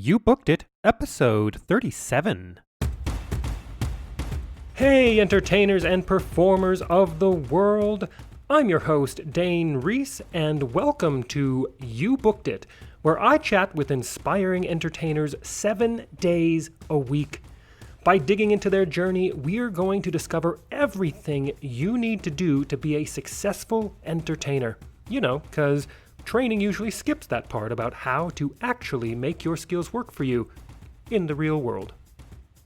You Booked It, episode 37. Hey, entertainers and performers of the world. I'm your host, Dane Reese, and welcome to You Booked It, where I chat with inspiring entertainers 7 days a week. By digging into their journey, we're going to discover everything you need to do to be a successful entertainer. You know, because training usually skips that part about how to actually make your skills work for you in the real world.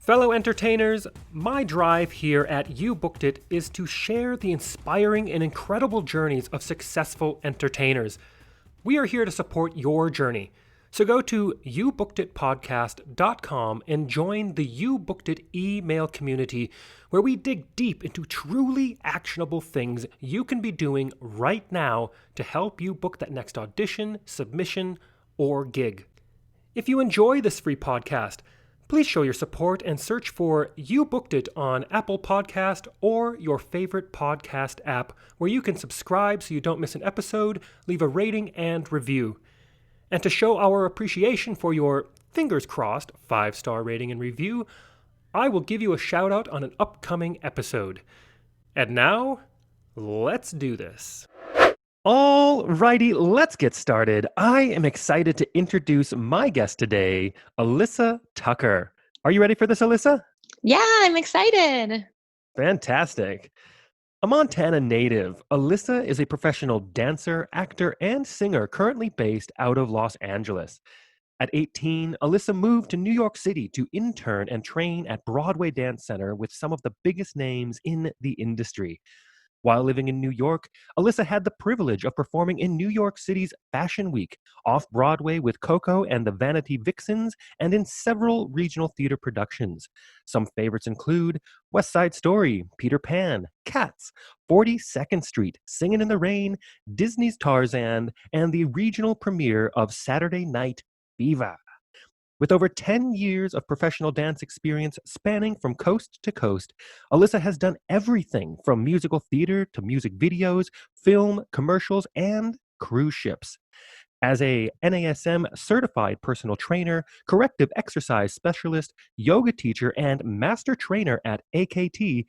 Fellow entertainers, my drive here at You Booked It is to share the inspiring and incredible journeys of successful entertainers. We are here to support your journey. So go to youbookeditpodcast.com and join the You Booked It email community where we dig deep into truly actionable things you can be doing right now to help you book that next audition, submission, or gig. If you enjoy this free podcast, please show your support and search for You Booked It on Apple Podcast or your favorite podcast app where you can subscribe so you don't miss an episode, leave a rating and review. And to show our appreciation for your, fingers crossed, 5-star rating and review, I will give you a shout out on an upcoming episode. And now, let's do this. Alrighty, let's get started. I am excited to introduce my guest today, Alissa Tucker. Are you ready for this, Alissa? Yeah, I'm excited. Fantastic. A Montana native, Alissa is a professional dancer, actor, and singer currently based out of Los Angeles. At 18, Alissa moved to New York City to intern and train at Broadway Dance Center with some of the biggest names in the industry. While living in New York, Alissa had the privilege of performing in New York City's Fashion Week, off-Broadway with Coco and the Vanity Vixens, and in several regional theater productions. Some favorites include West Side Story, Peter Pan, Cats, 42nd Street, Singin' in the Rain, Disney's Tarzan, and the regional premiere of Saturday Night Fever. With over 10 years of professional dance experience spanning from coast to coast, Alissa has done everything from musical theater to music videos, film, commercials, and cruise ships. As a NASM certified personal trainer, corrective exercise specialist, yoga teacher, and master trainer at AKT,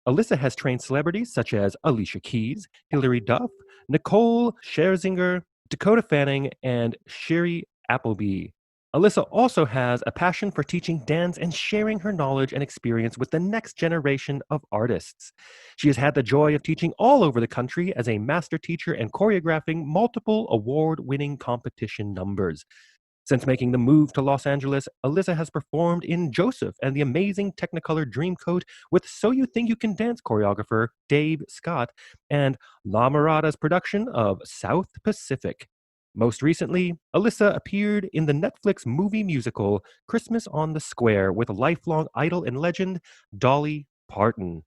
Alissa has trained celebrities such as Alicia Keys, Hilary Duff, Nicole Scherzinger, Dakota Fanning, and Sherry Appleby. Alissa also has a passion for teaching dance and sharing her knowledge and experience with the next generation of artists. She has had the joy of teaching all over the country as a master teacher and choreographing multiple award-winning competition numbers. Since making the move to Los Angeles, Alissa has performed in Joseph and the Amazing Technicolor Dreamcoat with So You Think You Can Dance choreographer Dave Scott and La Mirada's production of South Pacific. Most recently, Alissa appeared in the Netflix movie musical Christmas on the Square with lifelong idol and legend Dolly Parton.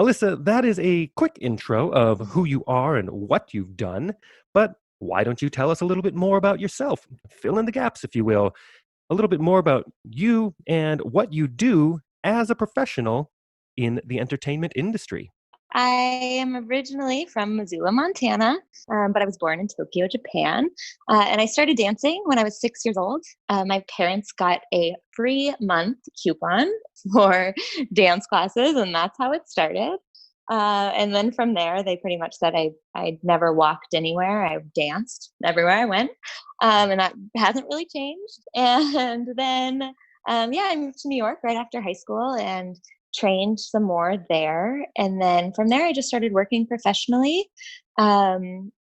Alissa, that is a quick intro of who you are and what you've done, but why don't you tell us a little bit more about yourself? Fill in the gaps, if you will. A little bit more about you and what you do as a professional in the entertainment industry. I am originally from Missoula, Montana, but I was born in Tokyo, Japan. And I started dancing when I was 6 years old. My parents got a free month coupon for dance classes, and that's how it started. And then from there, they pretty much said I never walked anywhere. I danced everywhere I went. And that hasn't really changed. And then, I moved to New York right after high school and trained some more there. And then from there, I just started working professionally, and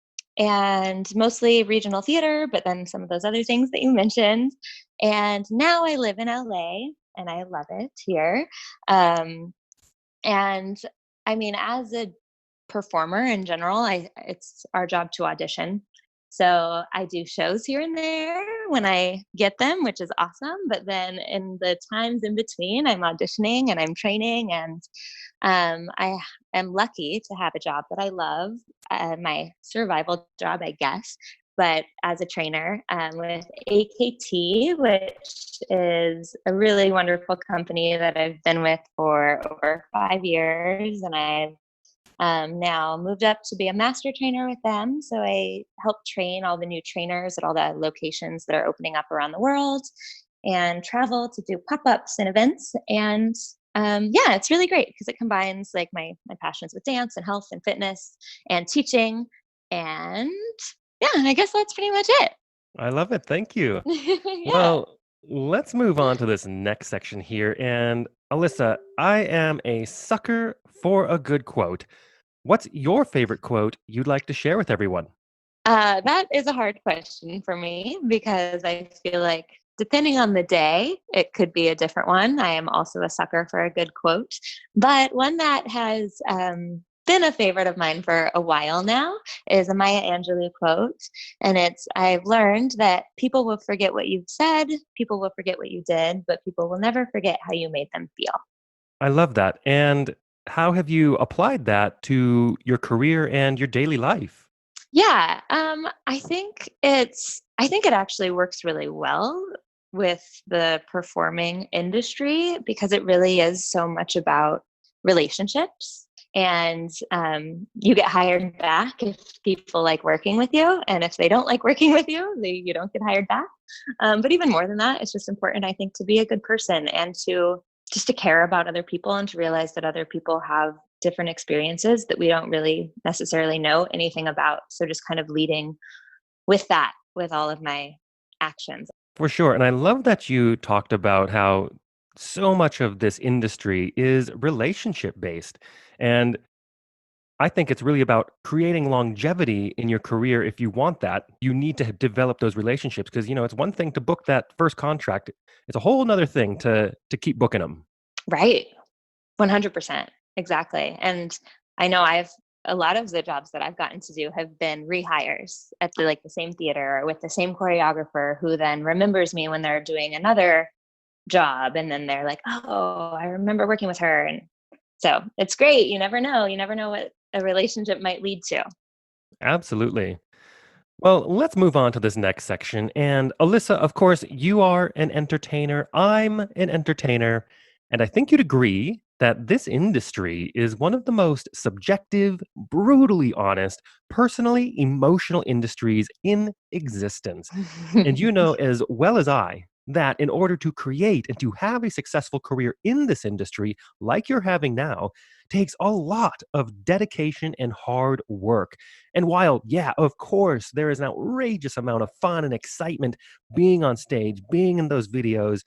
mostly regional theater, but then some of those other things that you mentioned. And now I live in LA and I love it here. And I mean, as a performer in general, it's our job to audition. So I do shows here and there when I get them, which is awesome. But then in the times in between, I'm auditioning and I'm training, and I am lucky to have a job that I love, my survival job, I guess. But as a trainer with AKT, which is a really wonderful company that I've been with for over 5 years, and I've now moved up to be a master trainer with them. So I help train all the new trainers at all the locations that are opening up around the world and travel to do pop-ups and events. And yeah, it's really great because it combines like my passions with dance and health and fitness and teaching. And yeah, I guess that's pretty much it. I love it. Thank you. Yeah. Well, let's move on to this next section here. And Alyssa, I am a sucker for a good quote. What's your favorite quote you'd like to share with everyone? That is a hard question for me because I feel like depending on the day, it could be a different one. I am also a sucker for a good quote, but one that has been a favorite of mine for a while now is a Maya Angelou quote. And it's I've learned that people will forget what you've said, people will forget what you did, but people will never forget how you made them feel. I love that. And how have you applied that to your career and your daily life? Yeah, I think it actually works really well with the performing industry because it really is so much about relationships. And you get hired back if people like working with you, and if they don't like working with you, you don't get hired back. But even more than that, it's just important, I think, to be a good person and to just to care about other people and to realize that other people have different experiences that we don't really necessarily know anything about. So just kind of leading with that with all of my actions. For sure. And I love that you talked about how so much of this industry is relationship based. And I think it's really about creating longevity in your career. If you want that, you need to develop those relationships because, it's one thing to book that first contract. It's a whole nother thing to keep booking them. Right. 100%. Exactly. And I know I've a lot of the jobs that I've gotten to do have been rehires at the same theater or with the same choreographer who then remembers me when they're doing another job and then they're like, "Oh, I remember working with her." And so, it's great. You never know. You never know what a relationship might lead to. Absolutely. Well, let's move on to this next section. And Alyssa, of course, you are an entertainer. I'm an entertainer. And I think you'd agree that this industry is one of the most subjective, brutally honest, personally emotional industries in existence. And you know as well as I that in order to create and to have a successful career in this industry, like you're having now, takes a lot of dedication and hard work. And while, yeah, of course, there is an outrageous amount of fun and excitement being on stage, being in those videos,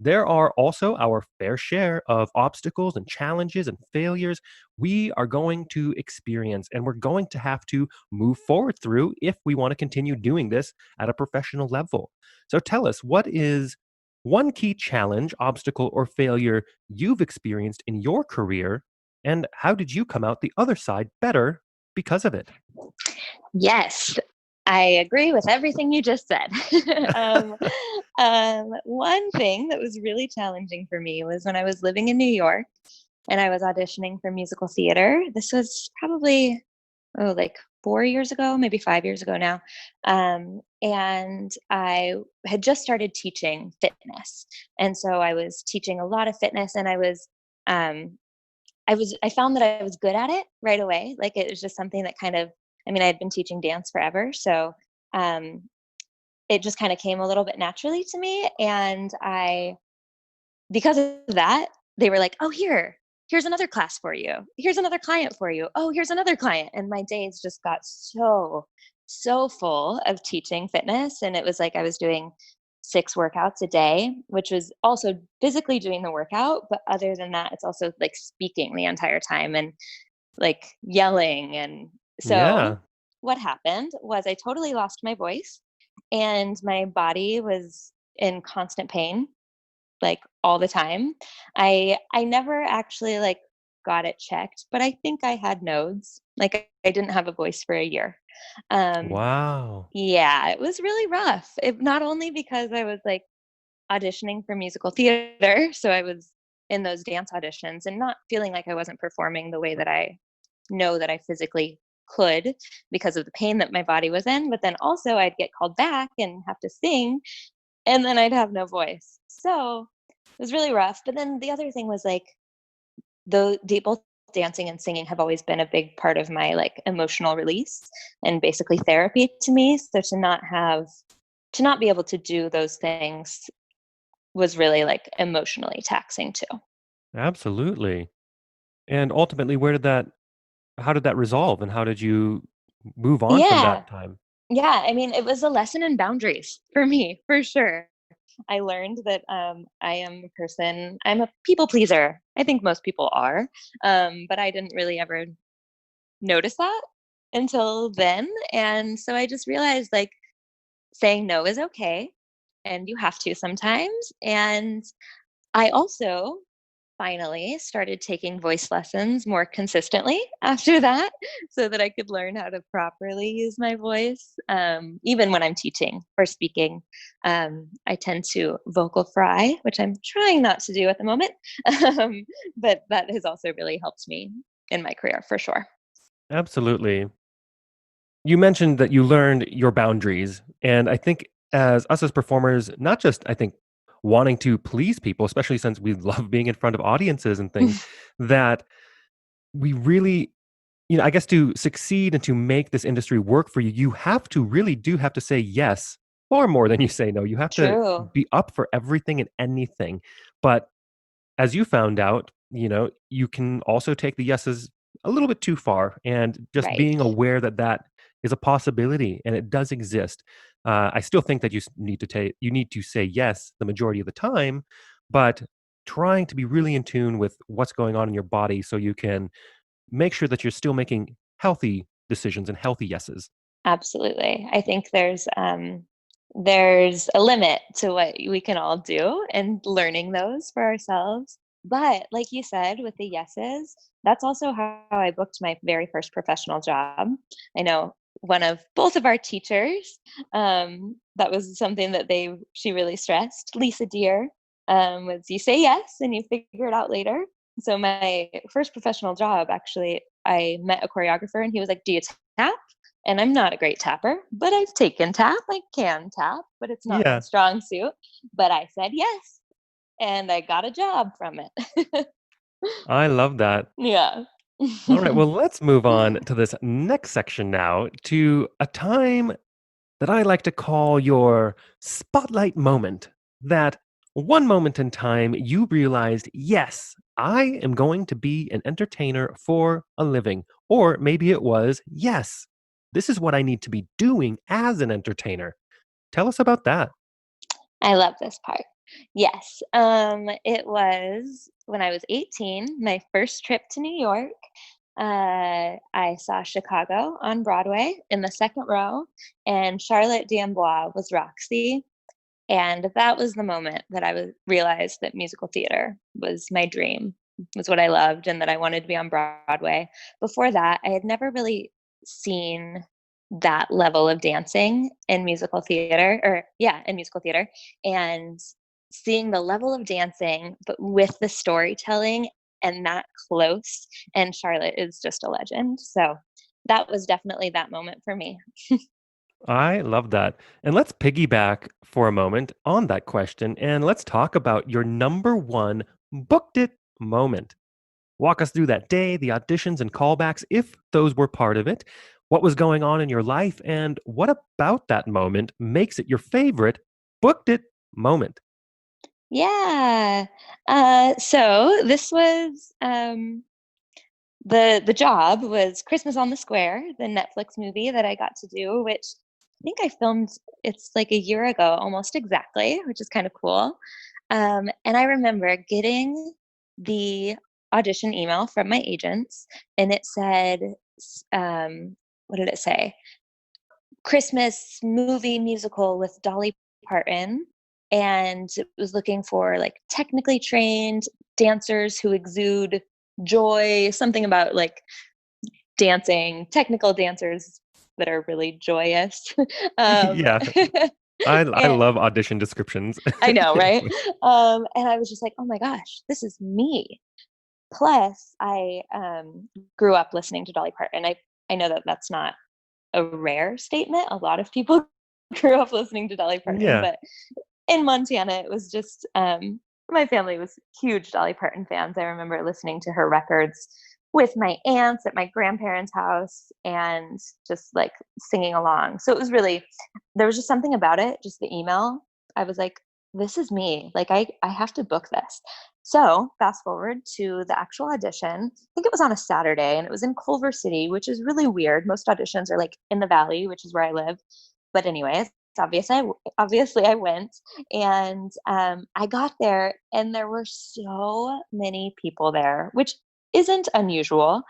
there are also our fair share of obstacles and challenges and failures we are going to experience and we're going to have to move forward through if we want to continue doing this at a professional level. So tell us, what is one key challenge, obstacle, or failure you've experienced in your career, and how did you come out the other side better because of it? Yes, I agree with everything you just said. um, one thing that was really challenging for me was when I was living in New York and I was auditioning for musical theater. This was probably, like 4 years ago, maybe 5 years ago now. And I had just started teaching fitness. And so I was teaching a lot of fitness and um, I found that I was good at it right away. Like it was just something that kind of I mean, I had been teaching dance forever, so um, it just kind of came a little bit naturally to me. And I because of that, they were like, "Oh, here's another class for you. Here's another client for you. Oh, here's another client." And my days just got so full of teaching fitness, and it was like I was doing 6 workouts a day, which was also physically doing the workout, but other than that, it's also like speaking the entire time and like yelling. And so Yeah. what happened was I totally lost my voice and my body was in constant pain like all the time. I never actually like got it checked, but I think I had nodes. Like I didn't have a voice for a year. Um Wow. yeah, it was really rough. Not only because I was like auditioning for musical theater, so I was in those dance auditions and not feeling like I wasn't performing the way that I know that I physically could because of the pain that my body was in, but then also I'd get called back and have to sing and then I'd have no voice. So it was really rough. But then the other thing was like both dancing and singing have always been a big part of my like emotional release and basically therapy to me. So to not be able to do those things was really like emotionally taxing too. Absolutely. And ultimately, how did that resolve and how did you move on from Yeah. that time? Yeah. I mean, it was a lesson in boundaries for me, for sure. I learned that I'm a people pleaser. I think most people are. But I didn't really ever notice that until then. And so I just realized like saying no is okay and you have to sometimes. And I also finally started taking voice lessons more consistently after that so that I could learn how to properly use my voice. Even when I'm teaching or speaking, I tend to vocal fry, which I'm trying not to do at the moment. um, but that has also really helped me in my career for sure. Absolutely. You mentioned that you learned your boundaries. And I think as us as performers, not just, I think, wanting to please people, especially since we love being in front of audiences and things, that we really, I guess to succeed and to make this industry work for you, you have to say yes far more than you say no. You have to True. be up for everything and anything. But as you found out, you can also take the yeses a little bit too far, and just Right. being aware that that is a possibility and it does exist. I still think that you need to say yes the majority of the time, but trying to be really in tune with what's going on in your body so you can make sure that you're still making healthy decisions and healthy yeses. Absolutely. I think there's a limit to what we can all do and learning those for ourselves. But like you said, with the yeses, that's also how I booked my very first professional job. I know one of both of our teachers, that was something that she really stressed, Lisa Deer, was you say yes and you figure it out later. So my first professional job, actually, I met a choreographer and he was like, "Do you tap?" And I'm not a great tapper, but I've taken tap. I can tap, but it's not my Yeah, strong suit. But I said yes, and I got a job from it. I love that. Yeah. All right, well, let's move on to this next section now, to a time that I like to call your spotlight moment. That one moment in time you realized, yes, I am going to be an entertainer for a living. Or maybe it was, yes, this is what I need to be doing as an entertainer. Tell us about that. I love this part. Yes. It was when I was 18, my first trip to New York. I saw Chicago on Broadway in the second row, and Charlotte D'Amboise was Roxy. And that was the moment that realized that musical theater was my dream, was what I loved, and that I wanted to be on Broadway. Before that, I had never really seen that level of dancing in musical theater, or yeah, in musical theater. And seeing the level of dancing, but with the storytelling and that close, and Charlotte is just a legend. So that was definitely that moment for me. I love that. And let's piggyback for a moment on that question and let's talk about your number one booked it moment. Walk us through that day, the auditions and callbacks, if those were part of it. What was going on in your life, and what about that moment makes it your favorite booked it moment? Yeah. So this was the job was Christmas on the Square, the Netflix movie that I got to do, which I think I filmed it's like a year ago, almost exactly, which is kind of cool. And I remember getting the audition email from my agents, and it said, what did it say? Christmas movie musical with Dolly Parton, and it was looking for like technically trained dancers who exude joy, something about like dancing, technical dancers that are really joyous. um, Yeah, I and love audition descriptions. I know, right? And I was just like, oh my gosh, this is me. Plus, I grew up listening to Dolly Parton. I know that that's not a rare statement. A lot of people grew up listening to Dolly Parton, Yeah, but in Montana, it was just my family was huge Dolly Parton fans. I remember listening to her records with my aunts at my grandparents' house and just like singing along. So it was really, there was just something about it, just the email. I was like, this is me. Like I have to book this. So fast forward to the actual audition. I think it was on a Saturday and it was in Culver City, which is really weird. Most auditions are like in the valley, which is where I live. But anyways, obviously I went and I got there and there were so many people there, which isn't unusual,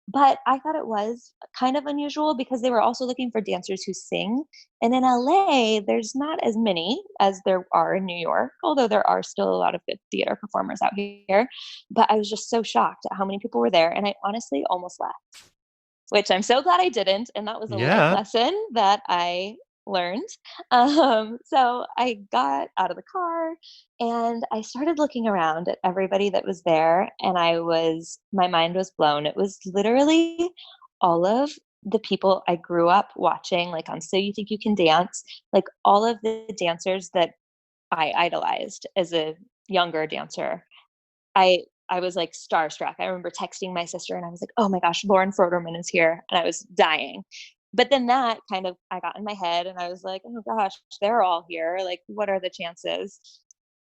but I thought it was kind of unusual because they were also looking for dancers who sing. And in LA, there's not as many as there are in New York, although there are still a lot of good theater performers out here. But I was just so shocked at how many people were there. And I honestly almost left, which I'm so glad I didn't. And that was a life Yeah. lesson that I learned. So I got out of the car and I started looking around at everybody that was there. And my mind was blown. It was literally all of the people I grew up watching, like on So You Think You Can Dance, like all of the dancers that I idolized as a younger dancer. I was, like, starstruck. I remember texting my sister, and I was like, "Oh my gosh, Lauren Froderman is here," and I was dying. But then that kind of I got in my head, and I was like, "Oh gosh, they're all here, like, what are the chances?"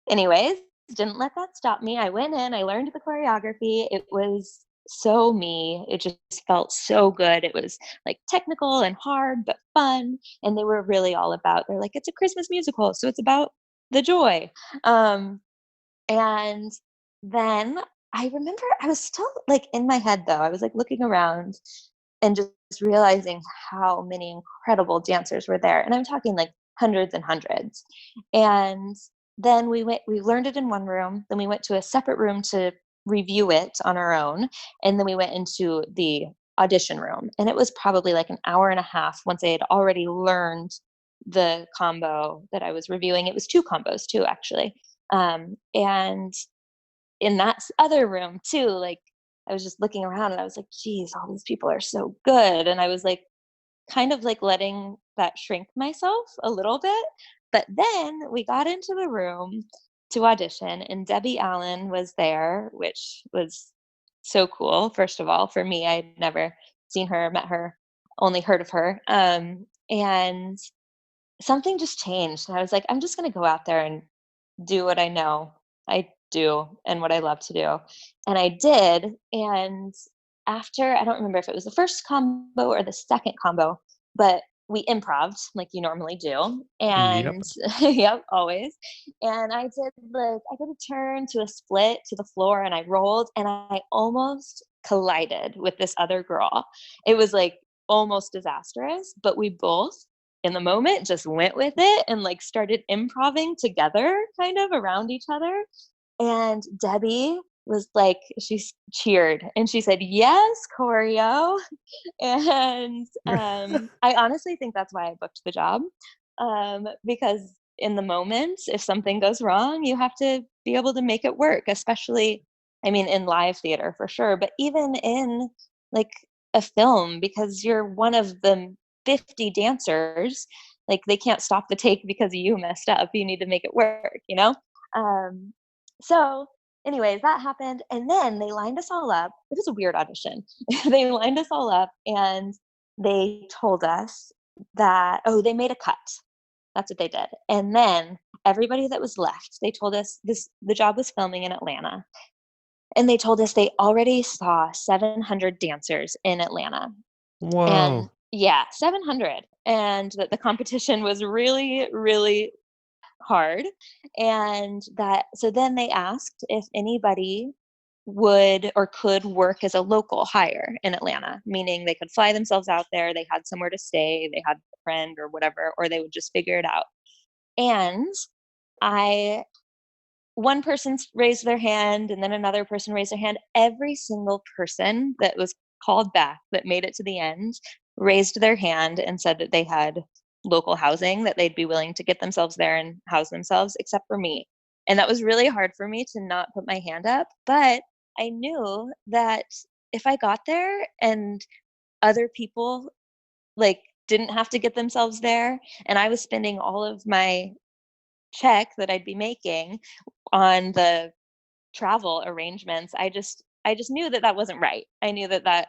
Anyways, didn't let that stop me. I went in, I learned the choreography. It was so me. It just felt so good. It was, like, technical and hard, but fun, and they were really all about they're like, "It's a Christmas musical, so it's about the joy." Um, and then I remember I was still, like, in my head, though. I was, like, looking around and just realizing how many incredible dancers were there, and I'm talking, like, hundreds and hundreds. And then we learned it in one room, then we went to a separate room to review it on our own, and then we went into the audition room, and it was probably, like, an hour and a half once I had already learned the combo that I was reviewing. It was 2 combos too, actually. And in that other room too, like I was just looking around and I was like, geez, all these people are so good. And I was like, kind of like letting that shrink myself a little bit. But then we got into the room to audition, and Debbie Allen was there, which was so cool. First of all, for me, I'd never seen her, met her, only heard of her. And something just changed. And I was like, I'm just going to go out there and do what I know I do and what I love to do. And I did. And after, I don't remember if it was the first combo or the second combo, but we improved like you normally do. Yep. And yep, always. And I did a turn to a split to the floor and I rolled and I almost collided with this other girl. It was like almost disastrous, but we both in the moment just went with it and like started improving together kind of around each other. And Debbie was like, cheered and she said, yes, choreo. And I honestly think that's why I booked the job. Because in the moment, if something goes wrong, you have to be able to make it work, especially, I mean, in live theater for sure, but even in like a film, because you're one of the 50 dancers, like they can't stop the take because you messed up. You need to make it work, you know? Um, so, anyways, that happened. And then they lined us all up. It was a weird audition. They lined us all up and they told us that, oh, they made a cut. That's what they did. And then everybody that was left, they told us the job was filming in Atlanta. And they told us they already saw 700 dancers in Atlanta. And Whoa. yeah, 700. And that the competition was really, really hard. And that, so then they asked if anybody would or could work as a local hire in Atlanta, meaning they could fly themselves out there, they had somewhere to stay, they had a friend or whatever, or they would just figure it out. And I one person raised their hand and then another person raised their hand. Every single person that was called back that made it to the end raised their hand and said that they had local housing, that they'd be willing to get themselves there and house themselves, except for me. And that was really hard for me to not put my hand up. But I knew that if I got there and other people like didn't have to get themselves there and I was spending all of my check that I'd be making on the travel arrangements, I just I just knew that that wasn't right. I knew that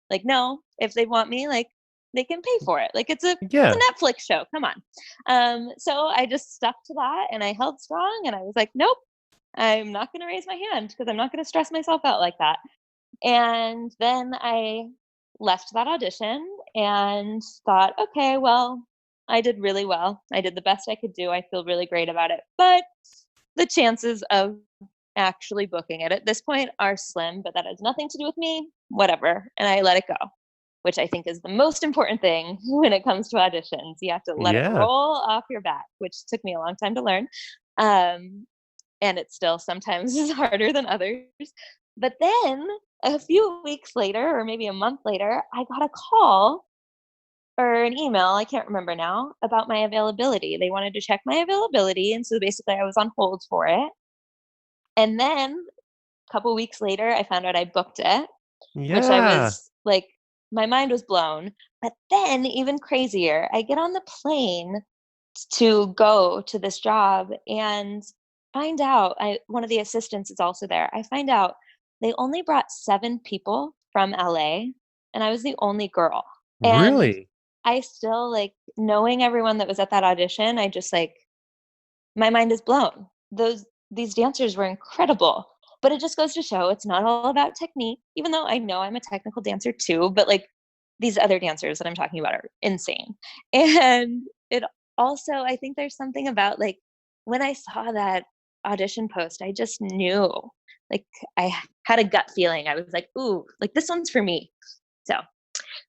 like, no, if they want me, like, they can pay for it. Like, it's Yeah. a Netflix show. Come on. So I just stuck to that and I held strong and I was like, nope, I'm not going to raise my hand because I'm not going to stress myself out like that. And then I left that audition and thought, okay, well, I did really well. I did the best I could do. I feel really great about it. But the chances of actually booking it at this point are slim, but that has nothing to do with me. Whatever. And I let it go, which I think is the most important thing when it comes to auditions. You have to let it Yeah. roll off your back, which took me a long time to learn. Um, and it still sometimes is harder than others. But then a few weeks later, or maybe a month later, I got a call or an email, I can't remember now, about my availability. They wanted to check my availability. And so basically, I was on hold for it. And then a couple weeks later, I found out I booked it, which I Yeah. was like, my mind was blown. But then, even crazier, I get on the plane to go to this job and find out one of the assistants is also there. I find out they only brought 7 people from LA and I was the only girl. And Really? I still like knowing everyone that was at that audition, I just like my mind is blown. These dancers were incredible. But it just goes to show it's not all about technique, even though I know I'm a technical dancer too, but like these other dancers that I'm talking about are insane. And it also, I think there's something about like when I saw that audition post, I just knew like had a gut feeling. I was like, ooh, like this one's for me. So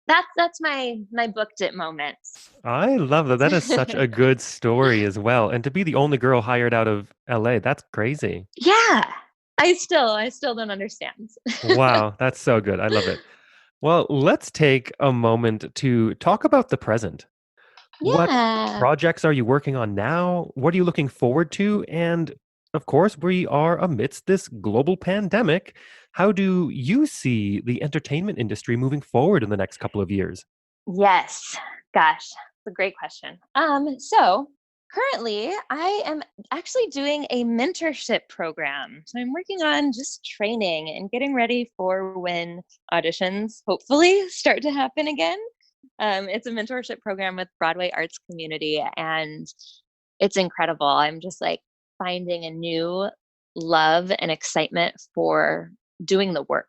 that's my booked it moment. I love that. That is such a good story as well. And to be the only girl hired out of LA, that's crazy. Yeah. I still don't understand. Wow, that's so good. I love it. Well, let's take a moment to talk about the present. What Yeah. projects are you working on now? What are you looking forward to? And of course, we are amidst this global pandemic. How do you see the entertainment industry moving forward in the next couple of years? Yes. Gosh, it's a great question. So currently I am actually doing a mentorship program. So I'm working on just training and getting ready for when auditions hopefully start to happen again. It's a mentorship program with Broadway Arts Community and it's incredible. I'm just like finding a new love and excitement for doing the work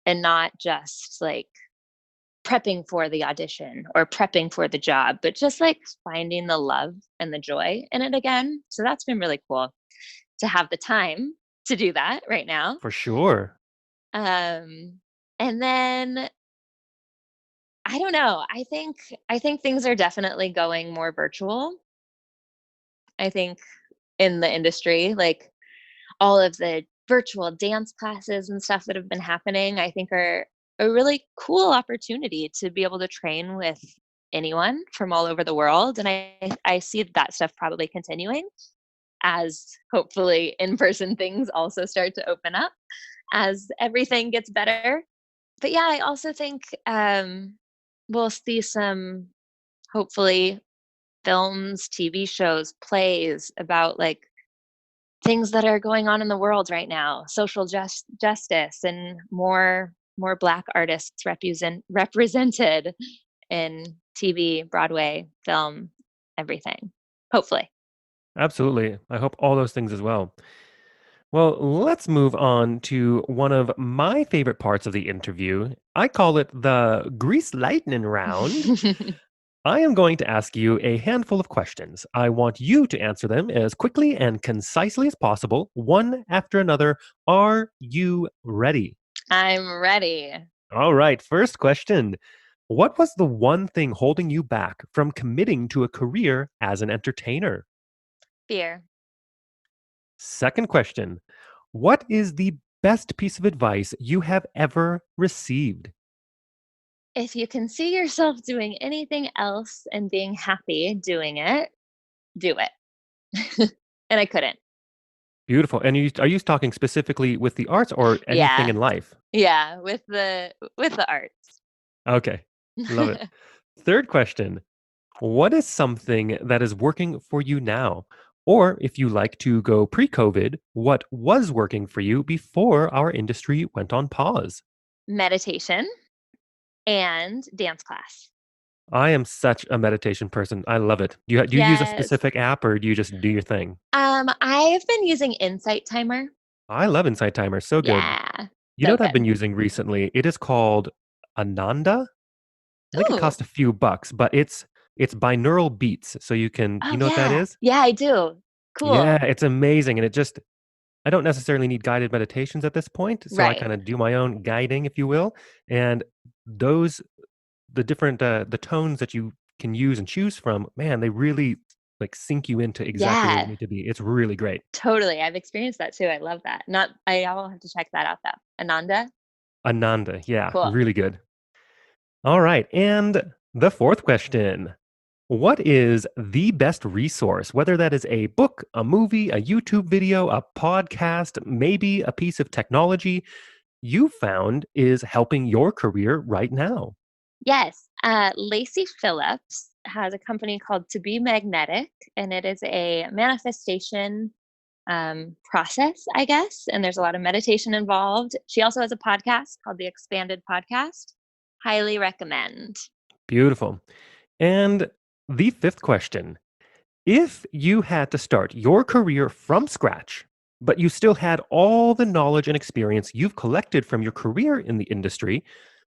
and not just like prepping for the audition or prepping for the job, but just like finding the love and the joy in it again. So that's been really cool to have the time to do that right now. For sure. Um, and then I don't know. I think things are definitely going more virtual. I think in the industry, like all of the virtual dance classes and stuff that have been happening, I think are a really cool opportunity to be able to train with anyone from all over the world. And I see that stuff probably continuing as hopefully in-person things also start to open up as everything gets better. But yeah, I also think we'll see some hopefully films, TV shows, plays about like things that are going on in the world right now, social justice and more Black artists represented in TV, Broadway, film, everything. Hopefully. Absolutely. I hope all those things as well. Well, let's move on to one of my favorite parts of the interview. I call it the grease lightning round. I am going to ask you a handful of questions. I want you to answer them as quickly and concisely as possible, one after another. Are you ready? I'm ready. All right, first question. What was the one thing holding you back from committing to a career as an entertainer? Fear. Second question. What is the best piece of advice you have ever received? If you can see yourself doing anything else and being happy doing it, do it. And I couldn't. Beautiful. And are you talking specifically with the arts or anything Yeah. in life? Yeah, with the arts. Okay. Love it. Third question. What is something that is working for you now? Or if you like to go pre-COVID, what was working for you before our industry went on pause? Meditation and dance class. I am such a meditation person. I love it. Do you use a Yes. specific app or do you just do your thing? I've been using Insight Timer. I love Insight Timer. So good. Yeah, You know so what I've been good. using recently? It is called Ananda. I think it Ooh. costs a few bucks, but it's binaural beats. So you Oh, know what that yeah. is? Yeah, I do. Yeah, Cool. it's amazing. And I don't necessarily need guided meditations at this point. So I Right. kind of do my own guiding, if you will. And those, the different, the tones that you can use and choose from, man, they really like sink you into exactly where you Yeah, need to be. It's really great. totally. I've experienced that too. I love that. Not I'll have to check that out though. Ananda? Ananda. Yeah, Cool. really good. All right. And the fourth question. What is the best resource, whether that is a book, a movie, a YouTube video, a podcast, maybe a piece of technology you found is helping your career right now? Yes. Lacey Phillips has a company called To Be Magnetic, and it is a manifestation process, I guess. And there's a lot of meditation involved. She also has a podcast called The Expanded Podcast. Highly recommend. Beautiful. And the fifth question. If you had to start your career from scratch, but you still had all the knowledge and experience you've collected from your career in the industry,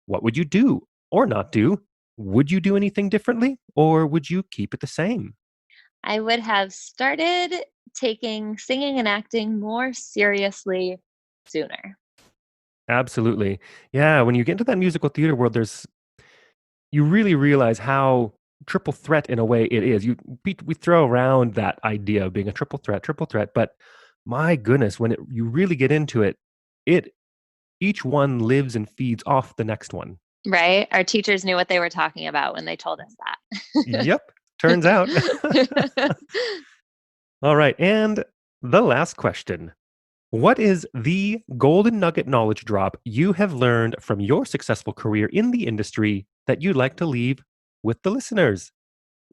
what would you do or not do? Would you do anything differently or would you keep it the same? I would have started taking singing and acting more seriously sooner. Absolutely. Yeah, when you get into that musical theater world, you really realize how triple threat in a way it is. We throw around that idea of being a triple threat, but my goodness, you really get into it, it each one lives and feeds off the next one. Right? Our teachers knew what they were talking about when they told us that. Yep, turns out. All right, and the last question. What is the golden nugget knowledge drop you have learned from your successful career in the industry that you'd like to leave with the listeners?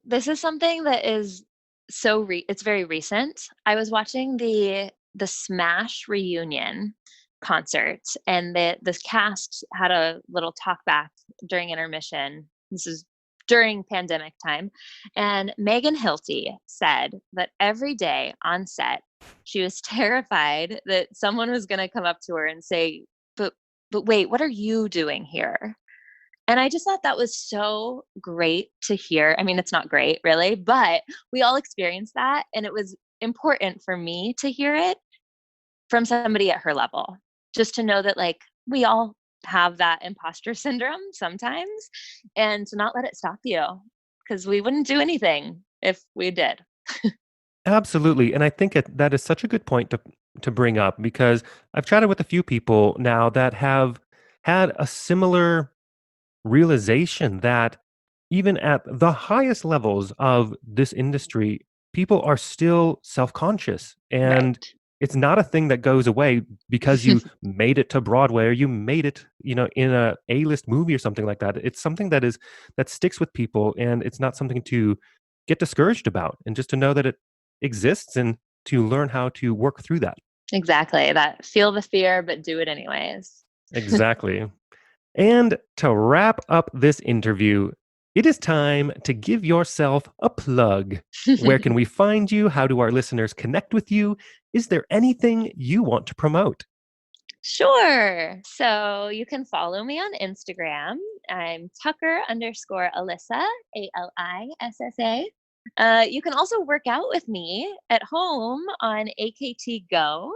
This is something that is it's very recent. I was watching the Smash reunion concert, and the cast had a little talk back during intermission. This is during pandemic time, and Megan Hilty said that every day on set, she was terrified that someone was gonna come up to her and say, "But wait, what are you doing here?" And I just thought that was so great to hear. I mean, it's not great really, but we all experienced that, and it was important for me to hear it from somebody at her level. Just to know that, like, we all have that imposter syndrome sometimes, and to not let it stop you, because we wouldn't do anything if we did. Absolutely, and I think that is such a good point to bring up because I've chatted with a few people now that have had a similar realization that even at the highest levels of this industry, people are still self-conscious, and Right. it's not a thing that goes away because you made it to Broadway or you made it, in a A-list movie or something like that. It's something that sticks with people, and it's not something to get discouraged about, and just to know that it exists and to learn how to work through that. Exactly, that feel the fear, but do it anyways. Exactly. And to wrap up this interview, it is time to give yourself a plug. Where can we find you? How do our listeners connect with you? Is there anything you want to promote? Sure. So you can follow me on Instagram. I'm Tucker_Alissa, Alissa. You can also work out with me at home on AKT Go.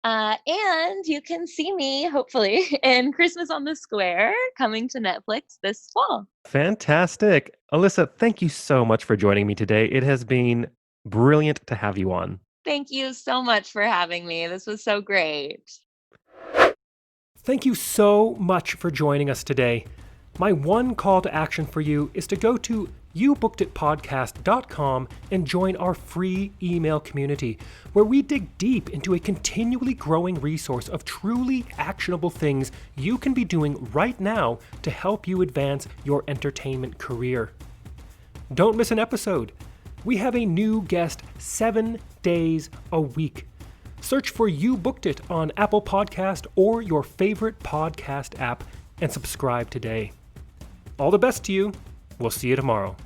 And you can see me, hopefully, in Christmas on the Square coming to Netflix this fall. Fantastic. Alyssa, thank you so much for joining me today. It has been brilliant to have you on. Thank you so much for having me. This was so great. Thank you so much for joining us today. My one call to action for you is to go to youbookeditpodcast.com and join our free email community, where we dig deep into a continually growing resource of truly actionable things you can be doing right now to help you advance your entertainment career. Don't miss an episode. We have a new guest 7 days a week. Search for You Booked It on Apple Podcast or your favorite podcast app and subscribe today. All the best to you. We'll see you tomorrow.